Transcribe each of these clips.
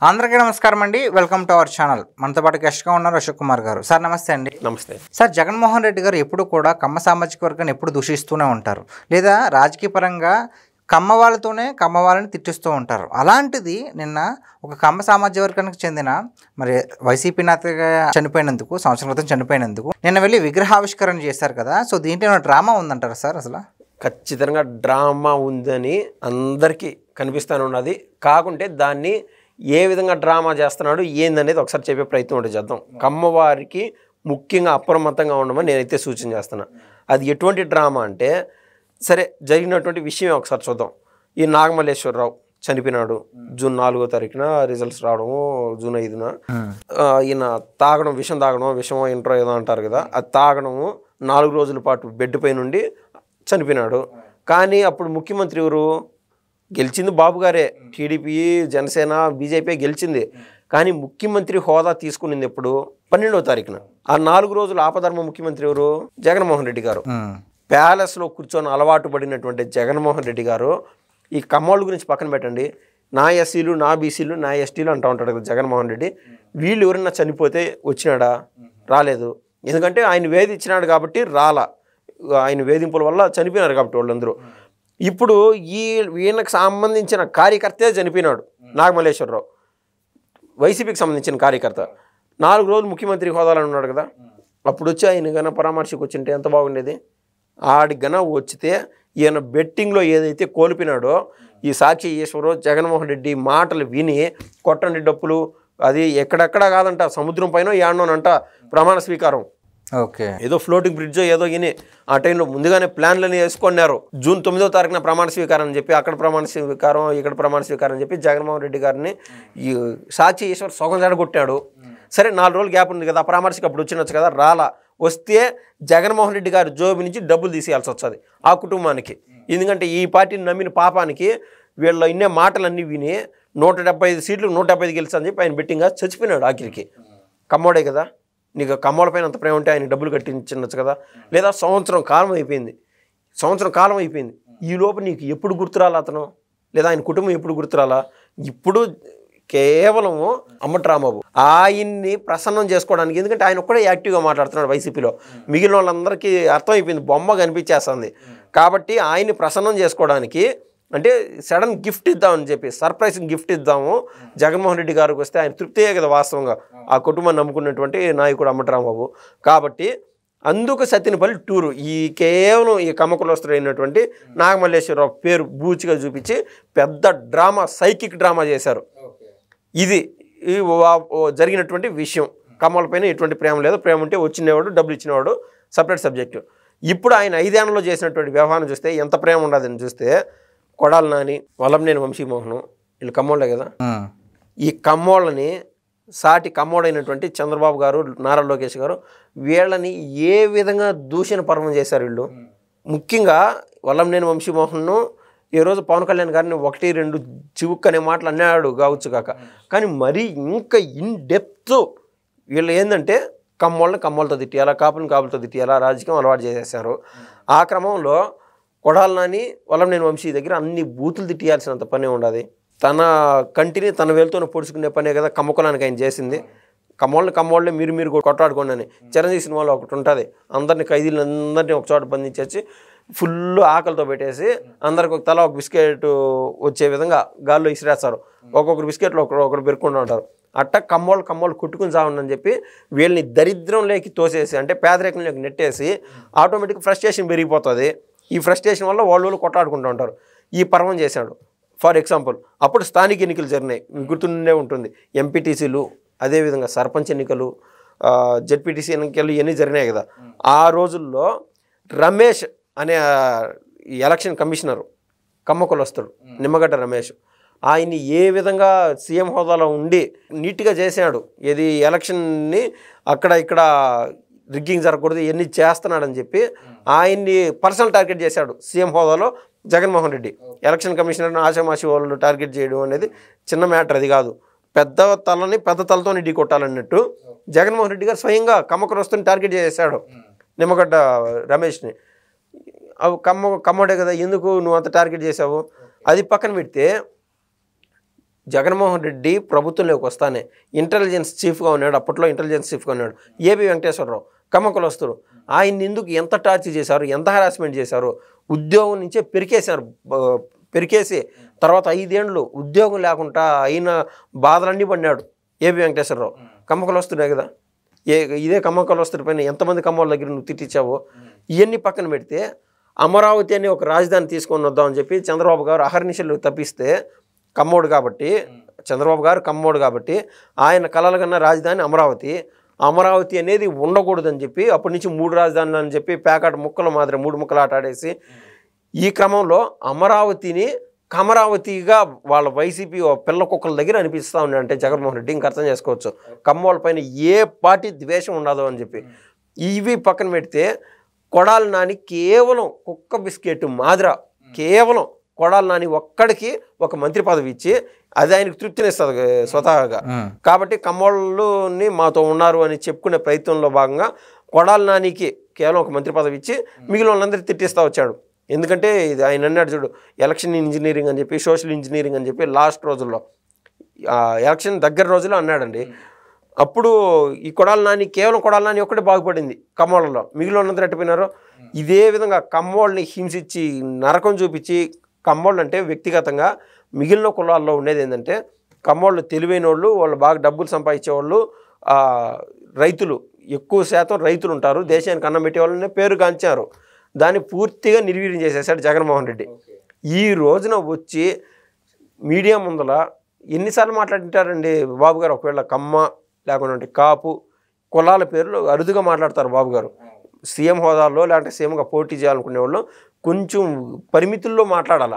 అందరికీ నమస్కారం అండి. Welcome to our channel. మనతో పాటు గెస్ట్గా ఉన్నారు అశోక్ కుమార్ గారు. సార్ నమస్తే అండి. నమస్తే సార్, జగన్మోహన్ రెడ్డి గారు ఎప్పుడు కూడా కమ్మ సామాజిక వర్గాన్ని ఎప్పుడు దూషిస్తూనే ఉంటారు, లేదా రాజకీయ పరంగా కమ్మ వాళ్ళని తిట్టిస్తూ ఉంటారు. అలాంటిది నిన్న ఒక కమ్మ సామాజిక వర్గానికి చెందిన మరి వైసీపీ నేతగా సంవత్సరం క్రితం చనిపోయినందుకు నిన్న వెళ్ళి విగ్రహావిష్కరణ చేశారు కదా. సో దీంట్లో డ్రామా ఉందంటారా సార్? అసలు ఖచ్చితంగా డ్రామా ఉందని అందరికీ కనిపిస్తూనే ఉన్నది. కాకుంటే దాన్ని ఏ విధంగా డ్రామా చేస్తున్నాడు ఏందనేది ఒకసారి చెప్పే ప్రయత్నం ఒకటి చేద్దాం. కమ్మవారికి ముఖ్యంగా అప్రమత్తంగా ఉండమని నేనైతే సూచన చేస్తున్నా. అది ఎటువంటి డ్రామా అంటే, సరే జరిగినటువంటి విషయం ఒకసారి చూద్దాం. ఈ నాగమల్లేశ్వరరావు చనిపోయినాడు. జూన్ 4వ తారీఖున రిజల్ట్స్ రావడము, జూన్ 5న ఈయన విషం ఇంట్రో ఏదో అంటారు కదా, అది తాగడము 4 రోజుల పాటు బెడ్ పై నుండి చనిపోయినాడు. కానీ అప్పుడు ముఖ్యమంత్రి ఎవరు? గెలిచింది బాబు గారే. టీడీపీ, జనసేన, బీజేపీ గెలిచింది. కానీ ముఖ్యమంత్రి హోదా తీసుకునింది ఎప్పుడు? 12వ తారీఖున. ఆ 4 రోజులు ఆపధర్మ ముఖ్యమంత్రి ఎవరు? జగన్మోహన్ రెడ్డి గారు. ప్యాలెస్లో కూర్చొని అలవాటు పడినటువంటి జగన్మోహన్ రెడ్డి గారు ఈ కమ్మోళ్ళ గురించి పక్కన పెట్టండి, నా ఎస్సీలు, నా బీసీలు, నా ఎస్టీలు అంటూ ఉంటాడు కదా జగన్మోహన్ రెడ్డి. వీళ్ళు ఎవరన్నా చనిపోతే వచ్చినాడా? రాలేదు. ఎందుకంటే ఆయన వేధించినాడు కాబట్టి రాలా. ఆయన వేధింపుల వల్ల చనిపోయినారు కాబట్టి వాళ్ళందరూ. ఇప్పుడు ఈయనకు సంబంధించిన కార్యకర్తే చనిపోయినాడు, నాగమల్లేశ్వరరావు, వైసీపీకి సంబంధించిన కార్యకర్త. 4 రోజులు ముఖ్యమంత్రి హోదాలో ఉన్నాడు కదా. అప్పుడు వచ్చి ఆయన గన పరామర్శకు వచ్చింటే ఎంత బాగుండేది. ఆడి గన వచ్చితే ఈయన బెట్టింగ్లో ఏదైతే కోల్పోయినాడో, ఈ సాక్షి ఈశ్వరరావు జగన్మోహన్ రెడ్డి మాటలు విని కొట్టండి డప్పులు, అది ఎక్కడెక్కడా కాదంట, సముద్రం పైన యాడనోనంట ప్రమాణ స్వీకారం. ఓకే, ఏదో ఫ్లోటింగ్ బ్రిడ్జ్ ఏదో ఇని ఆ టైంలో ముందుగానే ప్లాన్లని వేసుకున్నారు. జూన్ 9వ తారీఖున ప్రమాణ స్వీకారం అని చెప్పి, అక్కడ ప్రమాణ స్వీకారం, ఇక్కడ ప్రమాణ స్వీకారం అని చెప్పి జగన్మోహన్ రెడ్డి గారిని ఈ సాక్షి ఈశ్వర్ సొగం జడగొట్టాడు. సరే 4 రోజులు గ్యాప్ ఉంది కదా, పరామర్శకు అప్పుడు వచ్చినచ్చు కదా, రాలా. వస్తే జగన్మోహన్ రెడ్డి గారి జోబు నుంచి డబ్బులు తీసేయాల్సి వస్తుంది ఆ కుటుంబానికి. ఎందుకంటే ఈ పార్టీని నమ్మిన పాపానికి వీళ్ళ ఇన్నే మాటలన్నీ విని 175 సీట్లు 175 గెలిచి అని చెప్పి ఆయన బెట్టింగ్గా చచ్చిపోయినాడు. ఆఖరికి కమ్మోడే కదా, నీకు కమ్మోడ పైన అంత ప్రేమ ఉంటే ఆయన డబ్బులు కట్టించవచ్చు కదా. లేదా సంవత్సరం కాలం అయిపోయింది. ఈ లోపు నీకు ఎప్పుడు గుర్తురాలా అతను, లేదా ఆయన కుటుంబం ఎప్పుడు గుర్తురాలా? ఇప్పుడు కేవలము అమ్మటి రాంబాబు ఆయన్ని ప్రసన్నం చేసుకోవడానికి, ఎందుకంటే ఆయన ఒక్కడే యాక్టివ్గా మాట్లాడుతున్నాడు వైసీపీలో, మిగిలిన వాళ్ళందరికీ అర్థమైపోయింది, బొమ్మ కనిపించేస్తుంది. కాబట్టి ఆయన్ని ప్రసన్నం చేసుకోవడానికి అంటే సడన్ గిఫ్ట్ ఇద్దామని చెప్పి, సర్ప్రైజ్ గిఫ్ట్ ఇద్దాము జగన్మోహన్ రెడ్డి గారికి వస్తే ఆయన తృప్తియే కదా వాస్తవంగా ఆ కుటుంబాన్ని నమ్ముకున్నటువంటి నాయకుడు అమ్మటి రాంబాబు. కాబట్టి అందుకు సత్యనపల్లి టూరు కేవలం ఈ కమ్మకులస్తుడైనటువంటి నాగమల్లేశ్వరరావు పేరు బూచిగా చూపించి పెద్ద డ్రామా, సైకిక్ డ్రామా చేశారు. ఇది జరిగినటువంటి విషయం. కమ్మలపైన ఎటువంటి ప్రేమ లేదు, ప్రేమ ఉంటే వచ్చినవాడు డబ్బులు ఇచ్చినవాడు సపరేట్ సబ్జెక్టు. ఇప్పుడు ఆయన 5 ఏళ్లలో చేసినటువంటి వ్యవహారం చూస్తే ఎంత ప్రేమ ఉండదని చూస్తే, కొడాలి నాని, వల్లంనేని వంశీమోహన్, వీళ్ళు కమ్మోళ్ళే కదా. ఈ కమ్మోళ్ళని సాటి కమ్మోడైనటువంటి చంద్రబాబు గారు, నారా లోకేష్ గారు వీళ్ళని ఏ విధంగా దూషణ పర్వం చేశారు వీళ్ళు. ముఖ్యంగా వల్లంనేని వంశీమోహన్ను ఈ రోజు పవన్ కళ్యాణ్ గారిని 1-2 చివుక్ అనే మాటలు అన్నాడు కావచ్చు కాక, కానీ మరీ ఇంకా ఇన్ డెప్త్ వీళ్ళు ఏంటంటే కమ్మోళ్ళతో తిట్టియాలా, కాపులతో తిట్టియాలా రాజకీయం అలవాటు చేసేసారు. ఆ క్రమంలో కొడాలి నాని, వల్లంనేని వంశీ దగ్గర అన్ని బూతులు తిట్టియాల్సినంత పనే ఉండదు. తన కంటిని తన వేలుతోనే పొడుచుకునే పనే కదా కమ్మకులానికి ఆయన చేసింది. కమ్మోళ్ళే మీరు కొట్టాడుకోండి అని. చిరంజీవి సినిమాలో ఒకటి ఉంటుంది, అందరినీ ఖైదీలందరినీ ఒక చోట బంధించేసి ఫుల్ ఆకలితో పెట్టేసి అందరికి తల ఒక బిస్కెట్ వచ్చే విధంగా గాల్లో ఇసిరేస్తారు. ఒక్కొక్కరు బిస్కెట్లు ఒకరు పెరుక్కుంటూ ఉంటారు. అట్ట కమ్మోళ్ళు కొట్టుకుని చావండి చెప్పి వీళ్ళని దరిద్రంలోకి తోసేసి, అంటే పేదరికంలోకి నెట్టేసి ఆటోమేటిక్ ఫ్రస్ట్రేషన్ పెరిగిపోతుంది. ఈ ఫ్రస్ట్రేషన్ వల్ల వాళ్ళు కొట్లాడుకుంటూ ఉంటారు. ఈ పర్వం చేశాడు. ఫర్ ఎగ్జాంపుల్, అప్పుడు స్థానిక ఎన్నికలు జరిగినాయి, గుర్తుండే ఉంటుంది. ఎంపీటీసీలు, అదేవిధంగా సర్పంచ్ ఎన్నికలు, జెడ్పీటీసీ ఎన్నికలు ఇవన్నీ జరిగినాయి కదా. ఆ రోజుల్లో రమేష్ అనే ఎలక్షన్ కమిషనరు కమ్మకులొస్తాడు, నిమ్మగడ్డ రమేష్, ఆయన్ని ఏ విధంగా సీఎం హోదాలో ఉండి నీట్గా చేశాడు. ఏది ఎలక్షన్ని అక్కడ ఇక్కడ రిగ్గింగ్ జరగకూడదు, ఇవన్నీ చేస్తున్నాడని చెప్పి ఆయన్ని పర్సనల్ టార్గెట్ చేశాడు సీఎం హోదాలో జగన్మోహన్ రెడ్డి. ఎలక్షన్ కమిషనర్ని ఆశామాషి వాళ్ళు టార్గెట్ చేయడం అనేది చిన్న మ్యాటర్, అది కాదు. పెద్ద తలతో ఢీ కొట్టాలన్నట్టు జగన్మోహన్ రెడ్డి గారు స్వయంగా కమ్మకులొస్తుని టార్గెట్ చేశాడు నిమ్మగడ్డ రమేష్ని. కమ్మోడే కదా, ఎందుకు నువ్వు అంత టార్గెట్ చేసావు? అది పక్కన పెడితే జగన్మోహన్ రెడ్డి ప్రభుత్వంలోకి వస్తానే ఇంటెలిజెన్స్ చీఫ్గా ఉన్నాడు, అప్పట్లో ఇంటెలిజెన్స్ చీఫ్గా ఉన్నాడు ఏబి వెంకటేశ్వరరావు, కమ్మ కులస్తుడు. ఆయన్ని ఎందుకు ఎంత టార్చర్ చేశారు, ఎంత హరాస్మెంట్ చేశారు, ఉద్యోగం నుంచే పెరికేసి తర్వాత 5 ఏళ్ళు ఉద్యోగం లేకుండా అయిన బాధలన్నీ పడినాడు ఏబి వెంకటేశ్వరరావు. కమ్మ కులస్తుడే కదా. ఇదే కమ్మ కులస్తుడి పైన ఎంతమంది కమ్మల దగ్గర నువ్వు తిట్టించావో ఇవన్నీ పక్కన పెడితే అమరావతి అని ఒక రాజధాని తీసుకొని వద్దామని చెప్పి చంద్రబాబు గారు అహర్నిశలు తప్పిస్తే కమ్మోడు కాబట్టి, చంద్రబాబు గారు కమ్మోడు కాబట్టి ఆయన కలలుగన్న రాజధాని అమరావతి అనేది ఉండకూడదని చెప్పి అప్పటి నుంచి 3 రాజధానులు అని చెప్పి ప్యాకెట్ ముక్కల మాదిరి 3 ముక్కలు ఆట ఆడేసి ఈ క్రమంలో అమరావతిని కమరావతిగా వాళ్ళ వైసీపీ పిల్ల కుక్కల దగ్గర అనిపిస్తూ ఉన్నాడు. అంటే జగన్మోహన్ రెడ్డి ఇంకా అర్థం చేసుకోవచ్చు కమ్మోళ్ళ పైన ఏ పార్టీ ద్వేషం ఉండదు అని చెప్పి. ఇవి పక్కన పెడితే కొడాలి నాని కేవలం కుక్క బిస్కెట్ మాదిర కేవలం కొడాలి నాని ఒక్కడికి ఒక మంత్రి పదవి ఇచ్చి అది ఆయనకు తృప్తినిస్తుంది స్వతహాగా. కాబట్టి కమ్మోళ్ళని మాతో ఉన్నారు అని చెప్పుకునే ప్రయత్నంలో భాగంగా కొడాలి నానికి కేవలం ఒక మంత్రి పదవి ఇచ్చి మిగిలిన వాళ్ళందరికీ తిట్టిస్తూ వచ్చాడు. ఎందుకంటే ఇది ఆయన అన్నాడు చూడు, ఎలక్షన్ ఇంజనీరింగ్ అని చెప్పి, సోషల్ ఇంజనీరింగ్ అని చెప్పి లాస్ట్ రోజుల్లో ఎలక్షన్ దగ్గర రోజుల్లో అన్నాడండి. అప్పుడు ఈ కొడాలి నాని కేవలం కొడాలి నాని ఒక్కడే బాగుపడింది కమ్మోళ్ళలో, మిగిలిన వాళ్ళందరూ ఎట్టిపోయినారు. ఇదే విధంగా కమ్మోళ్ళని హింసించి నరకం చూపించి, కమ్మోళ్ళు అంటే వ్యక్తిగతంగా మిగిలిన కులాల్లో ఉండేది ఏంటంటే కమ్మోళ్ళు తెలివైన వాళ్ళు, వాళ్ళు బాగా డబ్బులు సంపాదించేవాళ్ళు, రైతులు ఎక్కువ శాతం రైతులు ఉంటారు, దేశానికి అన్నం పెట్టే వాళ్ళని పేరు గాంచారు. దాన్ని పూర్తిగా నిర్వీర్యం చేసేసాడు జగన్మోహన్ రెడ్డి. ఈ రోజున వచ్చి మీడియా ముందల ఎన్నిసార్లు మాట్లాడింటారండి బాబు గారు. ఒకవేళ కమ్మ లేకుంటే కాపు కులాల పేర్లు అరుదుగా మాట్లాడతారు బాబు గారు. సీఎం హోదాల్లో లేదంటే సీఎంగా పోటీ చేయాలనుకునే వాళ్ళు కొంచెం పరిమితుల్లో మాట్లాడాల.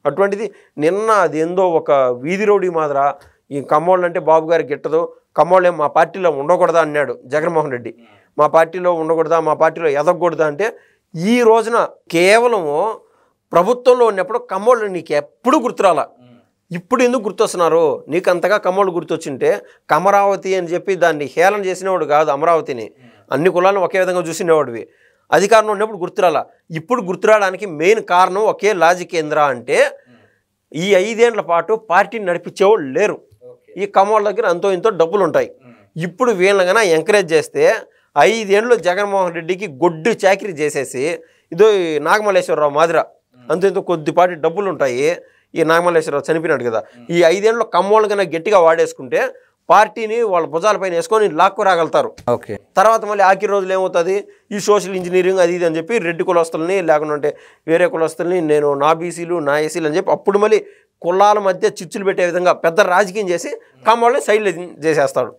అటువంటిది నిన్న అదేందో ఒక వీధి రౌడీ మాదిర ఈ కమ్మోళ్ళు అంటే బాబు గారు గిట్టదు, కమ్మోళ్ళేం మా పార్టీలో ఉండకూడదా అన్నాడు జగన్మోహన్ రెడ్డి. మా పార్టీలో ఉండకూడదా, మా పార్టీలో ఎదగకూడదా అంటే ఈ రోజున కేవలము ప్రభుత్వంలో ఉన్నప్పుడు కమ్మోళ్ళు నీకు ఎప్పుడు గుర్తురాలా. ఇప్పుడు ఎందుకు గుర్తొస్తున్నారు? నీకు అంతగా కమ్మోళ్ళు గుర్తొచ్చింటే కమరావతి అని చెప్పి దాన్ని హేళన చేసినవాడు కాదు, అమరావతిని అన్ని కులాలను ఒకే విధంగా చూసినవాడివి. అధికారంలో ఉన్నప్పుడు గుర్తురాలా. ఇప్పుడు గుర్తురావడానికి మెయిన్ కారణం ఒకే లాజిక్ ఏంద్రా అంటే ఈ 5 ఏళ్ల పాటు పార్టీని నడిపించేవాళ్ళు లేరు. ఈ కమ్మోళ్ళ దగ్గర అంతో ఇంతో డబ్బులు ఉంటాయి. ఇప్పుడు వీళ్ళకైనా ఎంకరేజ్ చేస్తే 5 ఏళ్ళు జగన్మోహన్ రెడ్డికి గొడ్డు చాకరీ చేసేసి ఇదో నాగమల్లేశ్వరరావు మాదిర అంత ఇంతో కొద్దిపాటి డబ్బులు ఉంటాయి. ఈ నాగమల్లేశ్వరరావు చనిపోయినాడు కదా. ఈ 5 ఏళ్ళు కమ్మోళ్ళు కన్నా గట్టిగా వాడేసుకుంటే పార్టీని వాళ్ళ భుజాలపైన వేసుకొని లాక్కు రాగలుగుతారు. ఓకే. తర్వాత మళ్ళీ ఆఖరి రోజులు ఏమవుతుంది, ఈ సోషల్ ఇంజనీరింగ్ అది ఇది అని చెప్పి రెడ్డి కులస్తుల్ని లేకుంటే వేరే కులస్తుల్ని నేను నా బీసీలు నా ఎస్సీలు అని చెప్పి అప్పుడు మళ్ళీ కులాల మధ్య చిచ్చులు పెట్టే విధంగా పెద్ద రాజకీయం చేసి కమ్మోళ్ళని సైడ్లు చేసేస్తాడు.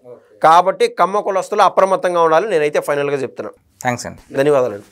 కాబట్టి కమ్మ కులస్తులు అప్రమత్తంగా ఉండాలని నేనైతే ఫైనల్గా చెప్తున్నాను. థ్యాంక్స్ అండి. ధన్యవాదాలండి.